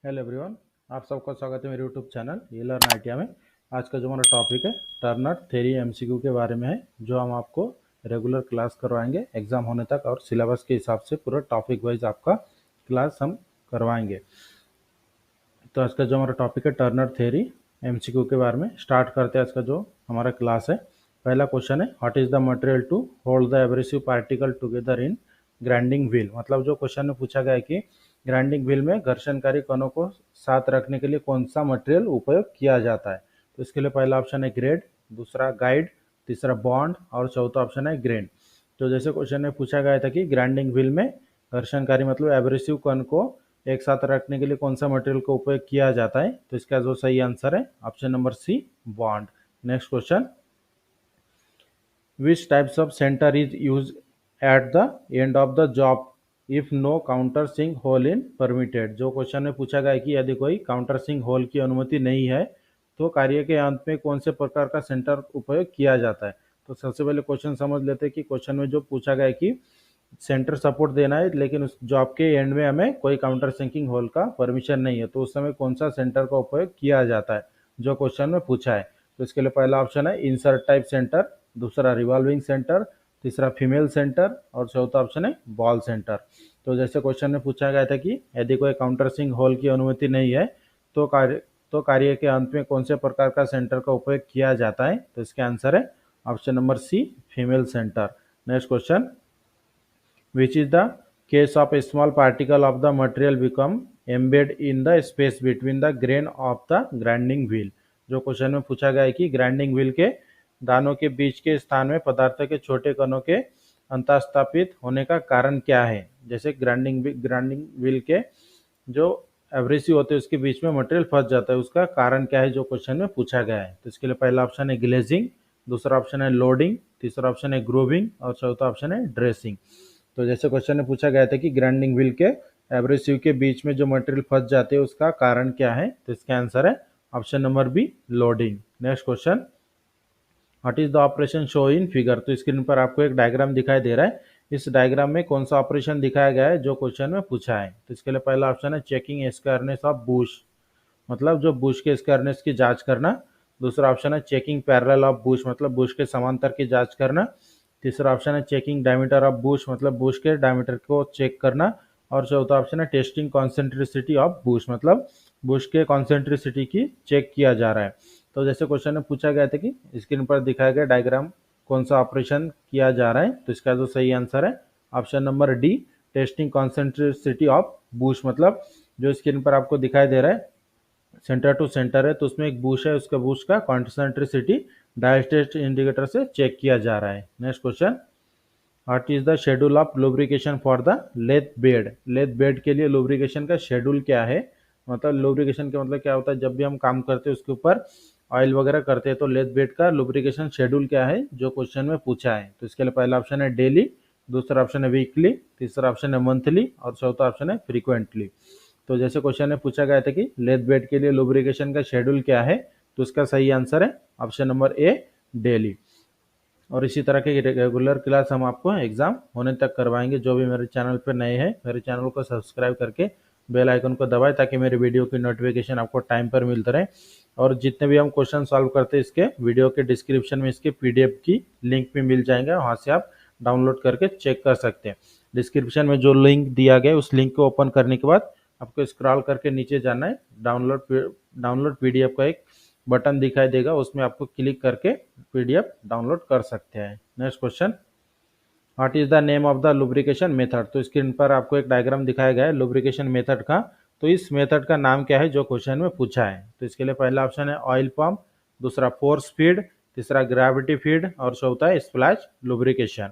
Hello everyone, आप सबका स्वागत है मेरे यूट्यूब चैनल ये लर्न आइडिया में। आज का जो हमारा टॉपिक है टर्नर थ्योरी एमसीक्यू के बारे में है, जो हम आपको रेगुलर क्लास करवाएंगे एग्जाम होने तक और सिलेबस के हिसाब से पूरा टॉपिक वाइज आपका क्लास हम करवाएंगे। तो आज का जो हमारा टॉपिक है टर्नर थ्योरी एमसीक्यू के बारे में स्टार्ट करते हैं। आज का जो हमारा क्लास है, पहला क्वेश्चन है what is the material to hold the abrasive particle together in grinding wheel. मतलब जो क्वेश्चन में पूछा गया है कि ग्राइंडिंग व्हील में घर्षणकारी कणों को साथ रखने के लिए कौन सा मटेरियल उपयोग किया जाता है। तो इसके लिए पहला ऑप्शन है ग्रेड, दूसरा गाइड, तीसरा बॉन्ड और चौथा ऑप्शन है ग्रेन। तो जैसे क्वेश्चन में पूछा गया था कि ग्राइंडिंग व्हील में घर्षणकारी मतलब एब्रेसिव कण को एक साथ रखने के लिए कौन सा मटेरियल का उपयोग किया जाता है, तो इसका जो सही आंसर है option number C, bond. Next question, which types of center is use at the end of the job if no counter sink hole in permitted. जो क्वेश्चन में पूछा गया है कि यदि कोई काउंटर सिंक होल की अनुमति नहीं है तो कार्य के अंत में कौन से प्रकार का सेंटर उपयोग किया जाता है। तो सबसे पहले क्वेश्चन समझ लेते हैं कि क्वेश्चन में जो पूछा गया है कि सेंटर सपोर्ट देना है लेकिन उस जॉब के एंड में हमें कोई काउंटर सिंकिंग होल का परमिशन नहीं है, तो उस समय कौन सा सेंटर का उपयोग किया जाता है जो क्वेश्चन में पूछा है। तो इसके लिए पहला ऑप्शन है इंसर्ट टाइप सेंटर, दूसरा रिवॉल्विंग सेंटर, तीसरा फीमेल सेंटर और चौथा ऑप्शन है बॉल सेंटर। तो जैसे क्वेश्चन में पूछा गया था कि यदि कोई काउंटर सिंक होल की अनुमति नहीं है तो कार्य के अंत में कौन से प्रकार का सेंटर का उपयोग किया जाता है, तो इसका आंसर है option number C, female center. Next question, which is the case of a small particle of the material become embed in the space between the grain of the grinding wheel। जो question में पूछा गया है कि grinding wheel के दानों के बीच के स्थान में पदार्थ के छोटे कणों के अंतःस्थापित होने का कारण क्या है। जैसे ग्राइंडिंग व्हील के जो एब्रेसिव होते हैं उसके बीच में मटेरियल फंस जाता है, उसका कारण क्या है जो क्वेश्चन में पूछा गया है। तो इसके लिए पहला ऑप्शन है ग्लेजिंग, दूसरा ऑप्शन है लोडिंग, तीसरा ऑप्शन है ग्रूविंग और चौथा ऑप्शन है ड्रेसिंग। तो जैसे क्वेश्चन में पूछा गया था कि ग्राइंडिंग व्हील के एब्रेसिव के बीच में जो मटेरियल फंस जाते हैं उसका कारण क्या है, तो इसका आंसर है option number B, loading. Next question, what is the operation show in figure. तो स्क्रीन पर आपको एक डायग्राम दिखाई दे रहा है, इस डायग्राम में कौन सा ऑपरेशन दिखाया गया है जो क्वेश्चन में पूछा है। तो इसके लिए पहला ऑप्शन है चेकिंग स्क्वायरनेस ऑफ बुश, मतलब जो बुश के स्क्वायरनेस की जांच करना। दूसरा ऑप्शन है चेकिंग पैरेलल ऑफ बुश, मतलब बुश के समांतर की जांच करना। तीसरा ऑप्शन है चेकिंग डायमीटर ऑफ बुश, मतलब बुश के डायमीटर को चेक करना। और चौथा ऑप्शन है टेस्टिंग कॉन्सेंट्रिसिटी ऑफ बुश, मतलब बुश के कॉन्सेंट्रिसिटी की चेक किया जा रहा है। तो जैसे क्वेश्चन में पूछा गया था कि स्क्रीन पर दिखाया गया डायग्राम कौन सा ऑपरेशन किया जा रहा है, तो इसका जो सही आंसर है option number D, testing concentricity of bush. मतलब जो स्क्रीन पर आपको दिखाई दे रहा है सेंटर टू सेंटर है, तो उसमें एक बुश है, उसका बुश का कॉन्सेंट्रिसिटी डायल टेस्ट इंडिकेटर से चेक किया जा रहा है। Next question, what is the schedule of lubrication for the lathe bed. Lathe bed के लिए लुब्रिकेशन का शेड्यूल क्या है। मतलब लुब्रिकेशन का मतलब क्या होता है, जब भी हम काम करते हैं उसके ऊपर ऑयल वगैरह करते हैं तो लेथ बेड का लुब्रिकेशन शेड्यूल क्या है जो क्वेश्चन में पूछा है। तो इसके लिए पहला ऑप्शन है डेली, दूसरा ऑप्शन है वीकली, तीसरा ऑप्शन है मंथली और चौथा ऑप्शन है फ्रीक्वेंटली। तो जैसे क्वेश्चन में पूछा गया था कि लेथ बेड के लिए लुब्रिकेशन का शेड्यूल क्या है, तो इसका सही आंसर है ऑप्शन नंबर ए, डेली। और इसी तरह के रेगुलर क्लास हम आपको एग्जाम होने तक करवाएंगे। जो भी मेरे चैनल पर नए हैं मेरे चैनल को सब्सक्राइब करके बेल आइकन को दबाएं ताकि मेरे वीडियो की नोटिफिकेशन आपको टाइम पर मिलता रहे। और जितने भी हम क्वेश्चन सॉल्व करते हैं इसके वीडियो के डिस्क्रिप्शन में इसके पीडीएफ की लिंक भी मिल जाएंगे, वहाँ से आप डाउनलोड करके चेक कर सकते हैं। डिस्क्रिप्शन में जो लिंक दिया गया है उस लिंक को ओपन करने के बाद आपको स्क्रॉल करके नीचे जाना है, डाउनलोड पीडीएफ का एक बटन दिखाई देगा, उसमें आपको क्लिक करके पीडीएफ डाउनलोड कर सकते हैं। Next question, what is the name of the lubrication method. तो स्क्रीन पर आपको एक डायग्राम दिखाया गया है लुब्रिकेशन मेथड का, तो इस मेथड का नाम क्या है जो क्वेश्चन में पूछा है। तो इसके लिए पहला ऑप्शन है ऑयल पंप, दूसरा फोर्स फीड, तीसरा ग्रेविटी फीड और चौथा है स्प्लैश लुब्रिकेशन।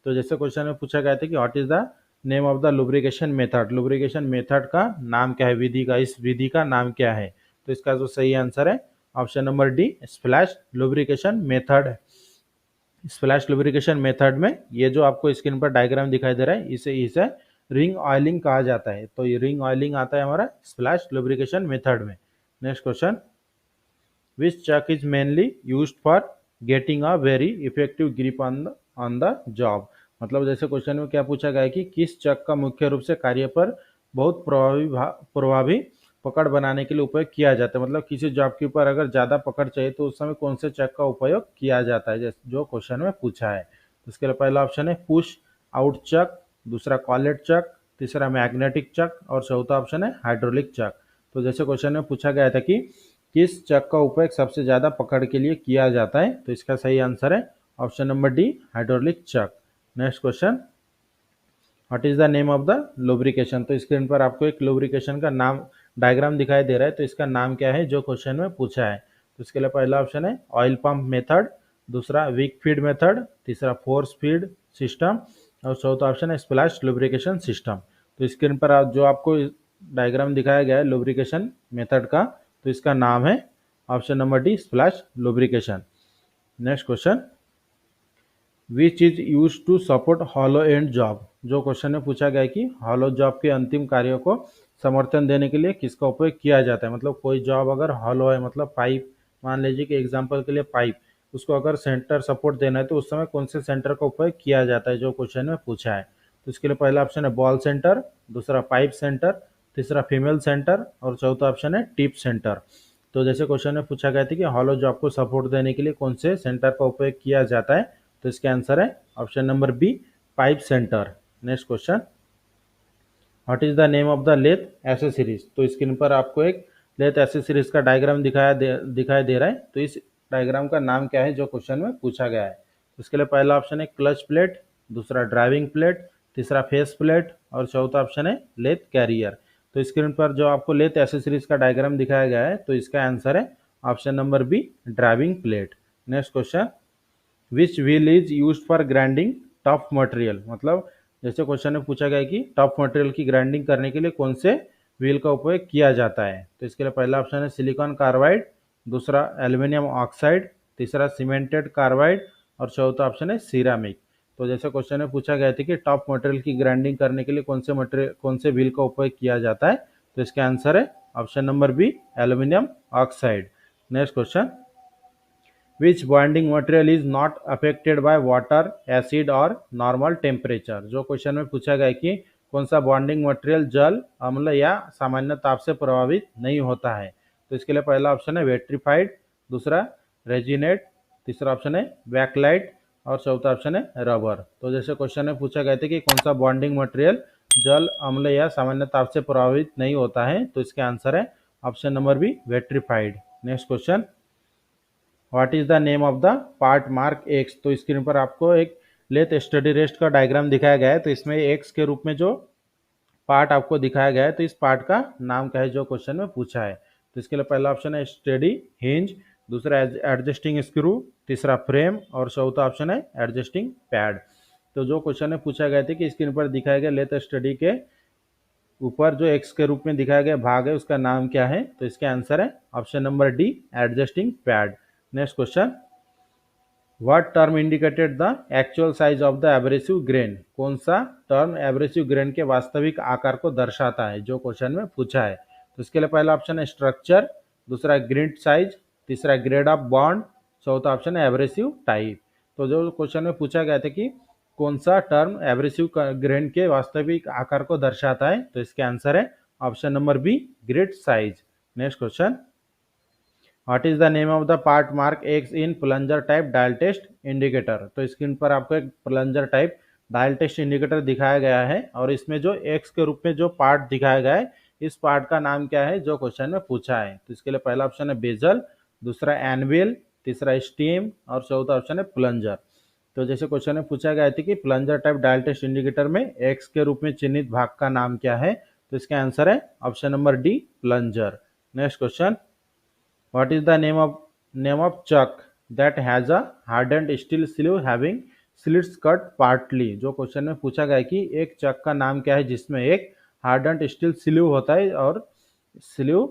तो जैसे क्वेश्चन में पूछा गया था कि what is the name of the lubrication method, lubrication method का नाम क्या है, विधि का, इस विधि का नाम क्या है। तो इसका जो सही आंसर है option number D, splash lubrication method है। स्प्लैश लुब्रिकेशन मेथड में ये जो आपको स्क्रीन पर डायग्राम दिखाई दे रहा है इसे रिंग ऑयलिंग कहा जाता है। तो ये रिंग ऑयलिंग आता है हमारा स्प्लैश लुब्रिकेशन मेथड में। Next question, which chuck is mainly used for getting a very effective grip on the job. मतलब जैसे क्वेश्चन में क्या पूछा गया है कि किस चक का मुख्य रूप से कार्य पर बहुत प्रभावी पकड़ बनाने के लिए उपयोग किया जाता है, मतलब किसी जॉब के ऊपर अगर ज़्यादा पकड़ चाहिए तो उस समय कौन से चक का उपयोग किया जाता है, जैसे जो क्वेश्चन में पूछा है। तो इसके लिए पहला ऑप्शन है पुश आउट चक, दूसरा कॉलेट चक, तीसरा मैग्नेटिक चक और चौथा ऑप्शन है हाइड्रोलिक चक। तो जैसे क्वेश्चन में पूछा गया था कि किस चक का उपयोग सबसे ज़्यादा पकड़ के लिए किया जाता है, तो इसका सही आंसर है option number D, hydraulic chuck. Next question, what is the name of the lubrication. तो स्क्रीन पर आपको एक लुब्रिकेशन का नाम डायग्राम दिखाई दे रहा है, तो इसका नाम क्या है जो क्वेश्चन में पूछा है। तो इसके लिए पहला ऑप्शन है ऑयल पंप मेथड, दूसरा वीक फीड मेथड, तीसरा फोर्स फीड सिस्टम और चौथा ऑप्शन है स्प्लैश लुब्रिकेशन सिस्टम। तो स्क्रीन पर जो आपको डायग्राम दिखाया गया है लुब्रिकेशन मेथड का, तो इसका नाम है option number D, splash lubrication. Next question, which is use to support hollow end job. जो क्वेश्चन में पूछा गया है कि हॉलो जॉब के अंतिम कार्यों को समर्थन देने के लिए किसका उपयोग किया जाता है, मतलब कोई जॉब अगर हॉलो है, मतलब पाइप, मान लीजिए कि एग्जांपल के लिए पाइप, उसको अगर सेंटर सपोर्ट देना है तो उस समय कौन से सेंटर का उपयोग किया जाता है, जो क्वेश्चन में पूछा है। तो इसके लिए पहला ऑप्शन है बॉल सेंटर, दूसरा पाइप सेंटर, तीसरा फीमेल सेंटर और चौथा ऑप्शन है टिप सेंटर। तो जैसे क्वेश्चन में पूछा गया था कि हॉलो जॉब को सपोर्ट देने के लिए कौन से सेंटर का उपयोग किया जाता है, तो इसका आंसर है option number B, pipe center. Next question, what is the name of the lathe accessories. तो स्क्रीन पर आपको एक लेथ एसेसरीज का डायग्राम दिखाई दे रहा है, तो इस डायग्राम का नाम क्या है जो क्वेश्चन में पूछा गया है। इसके लिए पहला ऑप्शन है क्लच प्लेट, दूसरा ड्राइविंग प्लेट, तीसरा फेस प्लेट और चौथा ऑप्शन है लेथ कैरियर। तो स्क्रीन पर जो आपको लेथ एसेसरीज का डायग्राम दिखाया गया है, तो इसका आंसर है option number B, driving plate. Next question, which wheel is use for grinding tough material, मतलब जैसे क्वेश्चन में पूछा गया है कि टफ मटेरियल की ग्राइंडिंग करने के लिए कौन से व्हील का उपयोग किया जाता है। तो इसके लिए पहला ऑप्शन है सिलिकॉन कार्बाइड, दूसरा एल्यूमिनियम ऑक्साइड, तीसरा सीमेंटेड कार्बाइड और चौथा ऑप्शन है सिरामिक। तो जैसे क्वेश्चन में पूछा गया था कि टफ मटेरियल की ग्राइंडिंग करने के लिए कौन से व्हील का उपयोग किया जाता है, तो इसका आंसर है option number B, aluminium oxide. Next question, which bonding material is not affected by water, acid और normal temperature। जो क्वेश्चन में पूछा गया है कि कौन सा बॉन्डिंग मटेरियल जल, अम्ल या सामान्य ताप से प्रभावित नहीं होता है। तो इसके लिए पहला ऑप्शन है वेट्रीफाइड, दूसरा रेजिनेट, तीसरा ऑप्शन है बैकलाइट और चौथा ऑप्शन है रबर। तो जैसे क्वेश्चन में पूछा गया था कि कौन सा बॉन्डिंग मटेरियल जल, अम्ल या सामान्य ताप से प्रभावित नहीं होता है, तो इसका आंसर है option number B, vitrified. Next question, what is the name of the part mark X. तो स्क्रीन पर आपको एक लेथ स्टडी रेस्ट का डायग्राम दिखाया गया है, तो इसमें एक्स के रूप में जो पार्ट आपको दिखाया गया है, तो इस पार्ट का नाम क्या है जो क्वेश्चन में पूछा है। तो इसके लिए पहला ऑप्शन है स्टडी हिंज, दूसरा एडजस्टिंग स्क्रू, तीसरा फ्रेम और चौथा ऑप्शन है एडजस्टिंग पैड। तो जो क्वेश्चन में पूछा गया था कि स्क्रीन पर दिखाया गया लेथ स्टडी के ऊपर जो एक्स के रूप में दिखाया गया भाग है उसका नाम क्या है, तो इसका आंसर है option number D, adjusting pad. Next question, what term indicated the actual size of the abrasive grain. कौन सा टर्म एब्रेसिव ग्रेन के वास्तविक आकार को दर्शाता है, जो क्वेश्चन में पूछा है। तो इसके लिए पहला ऑप्शन है स्ट्रक्चर, दूसरा ग्रिड साइज, तीसरा ग्रेड ऑफ बॉन्ड, चौथा ऑप्शन है एब्रेसिव टाइप। तो जो क्वेश्चन में पूछा गया था कि कौन सा टर्म एब्रेसिव ग्रेन के वास्तविक आकार को दर्शाता है, तो इसके आंसर है option number B, grid size. Next question, what is the name of the part mark X in plunger type dial test indicator. तो स्क्रीन पर आपको एक plunger type dial test indicator दिखाया गया है और इसमें जो एक्स के रूप में जो पार्ट दिखाया गया है, इस पार्ट का नाम क्या है जो क्वेश्चन में पूछा है। तो इसके लिए पहला ऑप्शन है बेजल, दूसरा एनविल, तीसरा स्टीम और चौथा ऑप्शन है प्लंजर। तो जैसे क्वेश्चन में पूछा गया था कि plunger type dial test indicator में एक्स के रूप में चिन्हित भाग का नाम क्या है, तो इसका आंसर है option number D, plunger. Next question, what is the name of chuck that has a hardened steel sleeve having slits cut partly। जो क्वेश्चन में पूछा गया है कि एक चक का नाम क्या है जिसमें एक हार्डेंड स्टील स्लीव होता है और स्लीव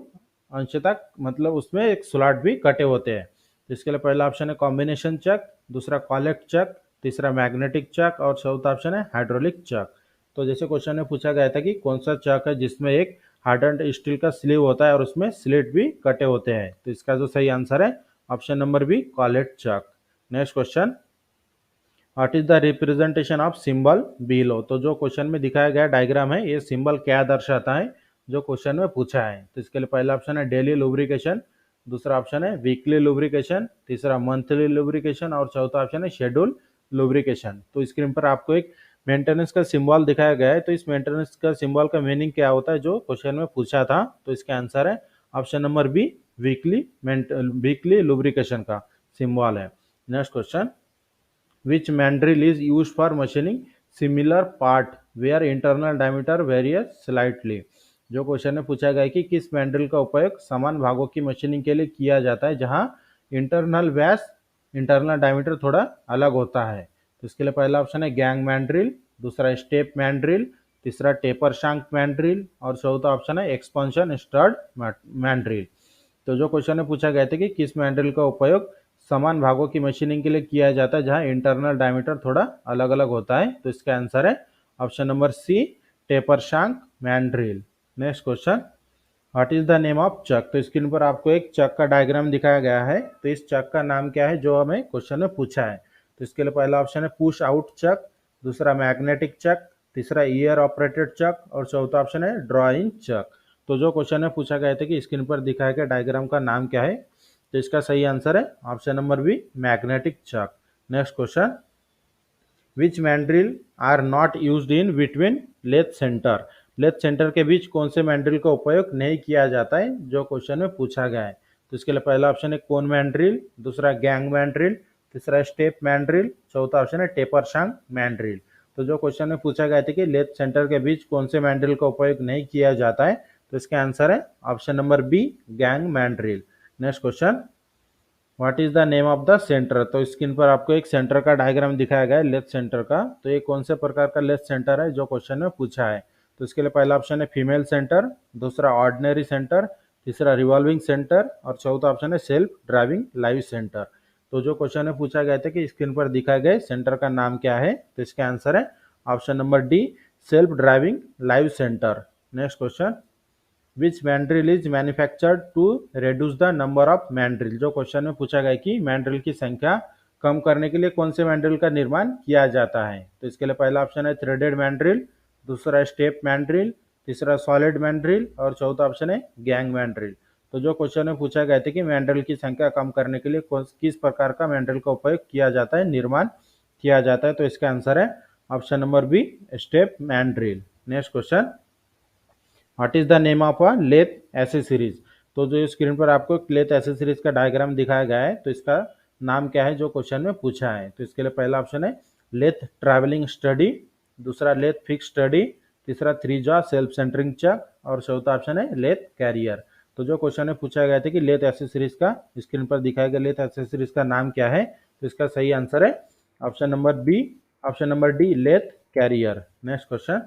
अंशतः मतलब उसमें एक स्लॉट भी कटे होते हैं। इसके लिए पहला ऑप्शन है कॉम्बिनेशन चक, दूसरा कॉलेक्ट चक, तीसरा मैग्नेटिक चक और चौथा ऑप्शन है हाइड्रोलिक चक। तो जैसे क्वेश्चन में पूछा गया था कि कौन सा चक है जिसमें एक हार्डन्ड स्टील का स्लीव होता है और उसमें स्लिट भी कटे होते हैं, तो इसका जो सही आंसर है option number B, collet chuck. Next question, what is the representation of symbol below. तो जो क्वेश्चन में दिखाया गया डायग्राम है, ये सिंबल क्या दर्शाता है, जो क्वेश्चन में पूछा है। तो इसके लिए पहला ऑप्शन है डेली लुब्रिकेशन, दूसरा ऑप्शन है वीकली लुब्रिकेशन, तीसरा मंथली लुब्रिकेशन और चौथा ऑप्शन है शेड्यूल लुब्रिकेशन। तो स्क्रीन पर आपको एक मेंटेनेंस का सिंबल दिखाया गया है। तो इस मेंटेनेंस का सिंबल का मीनिंग क्या होता है जो क्वेश्चन में पूछा था। तो इसका आंसर है option number B, weekly lubrication का सिंबल है। Next question, which mandrel is used for machining similar part where internal diameter varies slightly। जो क्वेश्चन में पूछा गया है कि किस मैंड्रिल का उपयोग समान भागों की मशीनिंग के लिए किया जाता है जहां इंटरनल डायमीटर थोड़ा अलग होता है। तो इसके लिए पहला ऑप्शन है गैंग मैंड्रिल, दूसरा स्टेप मैंड्रिल, तीसरा टेपर शांक मैंड्रिल और चौथा ऑप्शन है एक्सपेंशन स्टड मैंड्रिल। तो जो क्वेश्चन में पूछा गया था कि किस मैंड्रिल का उपयोग समान भागों की मशीनिंग के लिए किया जाता है जहां इंटरनल डायमीटर थोड़ा अलग अलग होता है। तो इसका आंसर है option number C, taper shank mandrel. Next question, what is the name of chuck. तो स्क्रीन पर आपको एक चक का डायग्राम दिखाया गया है। तो इस चक का नाम क्या है जो हमें क्वेश्चन में पूछा है। तो इसके लिए पहला ऑप्शन है पुश आउट चक, दूसरा मैग्नेटिक चक, तीसरा ईयर ऑपरेटेड चक और चौथा ऑप्शन है ड्रॉ इन चक। तो जो क्वेश्चन में पूछा गया था कि स्क्रीन पर दिखाया गया डायग्राम का नाम क्या है। तो इसका सही आंसर है option number B, magnetic chuck. Next question, which mandrel are not used in between lathe center. Lathe center के बीच कौन से मैंड्रिल का उपयोग नहीं किया जाता है जो क्वेश्चन में पूछा गया है। तो इसके लिए पहला ऑप्शन है कोन मैंड्रिल, दूसरा गैंग मैंड्रिल, तीसरा स्टेप मैंड्रिल, चौथा ऑप्शन है टेपर शांक मैंड्रिल। तो जो क्वेश्चन में पूछा गया था कि लेथ सेंटर के बीच कौन से मैंड्रिल का उपयोग नहीं किया जाता है। तो इसका आंसर है option number B, gang mandrel. Next question, what is the name of the center. तो स्क्रीन पर आपको एक सेंटर का डायग्राम दिखाया गया है लेथ सेंटर का। तो ये कौन से प्रकार का लेथ सेंटर है जो क्वेश्चन में पूछा है। तो इसके लिए पहला ऑप्शन है फीमेल सेंटर, दूसरा ऑर्डिनरी सेंटर, तीसरा रिवॉल्विंग सेंटर और चौथा ऑप्शन है सेल्फ ड्राइविंग लाइव सेंटर। तो जो क्वेश्चन में पूछा गया था कि स्क्रीन पर दिखाए गए सेंटर का नाम क्या है। तो इसका आंसर है option number D, self driving live center. Next question, which mandrel is manufactured to reduce the number of mandrel. जो क्वेश्चन में पूछा गया कि मैंड्रिल की संख्या कम करने के लिए कौन से मैंड्रिल का निर्माण किया जाता है। तो इसके लिए पहला ऑप्शन है थ्रेडेड मैंड्रिल, दूसरा स्टेप मैंड्रिल, तीसरा सॉलिड मैंड्रिल और चौथा ऑप्शन है गैंग मैंड्रिल। तो जो क्वेश्चन में पूछा गया था कि मैंड्रिल की संख्या कम करने के लिए किस प्रकार का मैंड्रिल का उपयोग किया जाता है, निर्माण किया जाता है। तो इसका आंसर है option number B, step mandrel. Next question, what is the name of a lathe accessories. तो जो स्क्रीन पर आपको लेथ एसेसरीज का डायग्राम दिखाया गया है। तो इसका नाम क्या है जो क्वेश्चन में पूछा है। तो इसके लिए पहला ऑप्शन है लेथ ट्रैवलिंग स्टडी, दूसरा लेथ फिक्स स्टडी, तीसरा थ्री जॉ सेल्फ सेंटरिंग चक और चौथा ऑप्शन है लेथ कैरियर। तो जो क्वेश्चन में पूछा गया था कि लेथ एसेसरीज का स्क्रीन पर दिखाया गया लेथ एसेसरीज का नाम क्या है। तो इसका सही आंसर है option number B, option number D, lathe carrier. Next question,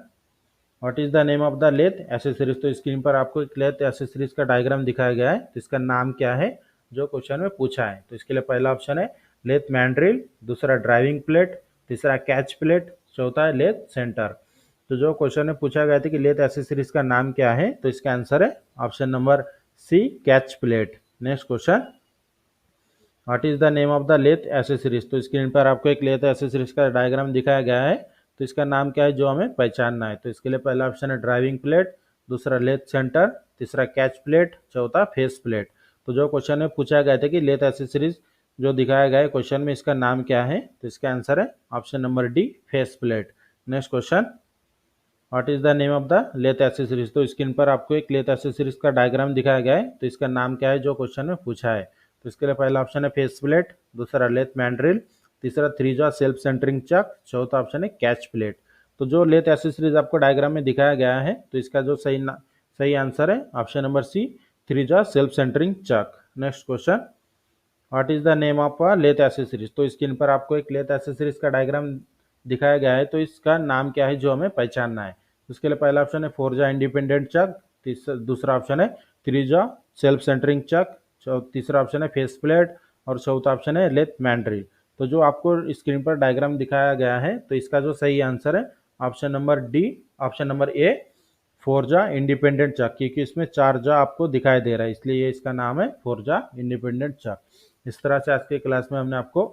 what is the name of the lathe accessories. तो स्क्रीन पर आपको एक लेथ एसेसरीज का डायग्राम दिखाया गया है। तो इसका नाम क्या है जो क्वेश्चन में पूछा है। तो इसके लिए पहला ऑप्शन है लेथ मैंड्रिल, दूसरा ड्राइविंग प्लेट, तीसरा कैच प्लेट, चौथा है लेथ सेंटर। तो जो क्वेश्चन में पूछा गया था कि लेथ एसेसरीज का नाम क्या है। तो इसका आंसर है option number C, catch plate. Next question, what is the name of the lathe accessories. तो स्क्रीन पर आपको एक लेथ एसेसरीज का डायग्राम दिखाया गया है। तो इसका नाम क्या है जो हमें पहचानना है। तो इसके लिए पहला ऑप्शन है ड्राइविंग प्लेट, दूसरा लेथ सेंटर, तीसरा कैच प्लेट, चौथा फेस प्लेट। तो जो क्वेश्चन में पूछा गया था कि लेथ एसेसरीज जो दिखाया गया है क्वेश्चन में इसका नाम क्या है। तो इसका आंसर है option number D, face plate. Next question, what is the name of the lathe accessories. तो स्क्रीन पर आपको एक लेथ एसेसरीज का डायग्राम दिखाया गया है। तो इसका नाम क्या है जो क्वेश्चन में पूछा है। तो इसके लिए पहला ऑप्शन है फेस प्लेट, दूसरा लेथ मैंड्रिल, तीसरा थ्री जॉ सेल्फ सेंटरिंग चक, चौथा ऑप्शन है कैच प्लेट। तो जो लेथ एसेसरीज आपको डायग्राम में दिखाया गया है। तो इसका जो सही आंसर है option number C, three jaw self centering chuck. Next question, what is the name of a lathe accessories. तो स्क्रीन पर आपको एक लेथ एसेसरीज का डायग्राम दिखाया गया है। तो इसका नाम क्या है जो हमें पहचानना है। उसके लिए पहला ऑप्शन है फोरजा इंडिपेंडेंट चक, दूसरा ऑप्शन है थ्रीजा सेल्फ सेंटरिंग चक, तीसरा ऑप्शन है फेस प्लेट और चौथा ऑप्शन है लेथ मैंड्रिल। तो जो आपको स्क्रीन पर डायग्राम दिखाया गया है। तो इसका जो सही आंसर है option number D, option number A, four jaw independent chuck, क्योंकि इसमें चार जा आपको दिखाई दे रहा है इसलिए ये इसका नाम है फोरजा इंडिपेंडेंट चक। इस तरह से आज के क्लास में हमने आपको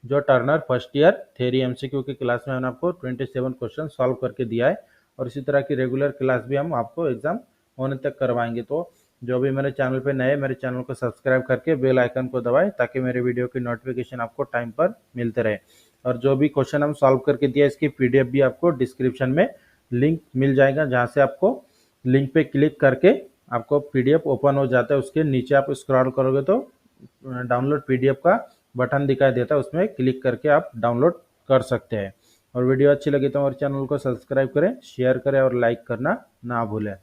जो Turner first year theory MCQ की क्लास में हमने आपको 27 क्वेश्चन सॉल्व करके दिया है और इसी तरह की रेगुलर क्लास भी हम आपको एग्जाम होने तक करवाएंगे। तो जो भी मेरे चैनल पे नए, मेरे चैनल को सब्सक्राइब करके बेल आइकन को दबाएं ताकि मेरे वीडियो की नोटिफिकेशन आपको टाइम पर मिलते रहे। और जो भी क्वेश्चन हम सॉल्व करके दिया इसकी पीडीएफ भी आपको डिस्क्रिप्शन में लिंक मिल जाएगा, जहाँ से आपको लिंक पे क्लिक करके आपको पीडीएफ ओपन हो जाता है। उसके नीचे आप स्क्रॉल करोगे तो डाउनलोड पीडीएफ का बटन दिखाई देता है, उसमें क्लिक करके आप डाउनलोड कर सकते हैं। और वीडियो अच्छी लगी तो हमारे चैनल को सब्सक्राइब करें, शेयर करें और लाइक करना ना भूलें।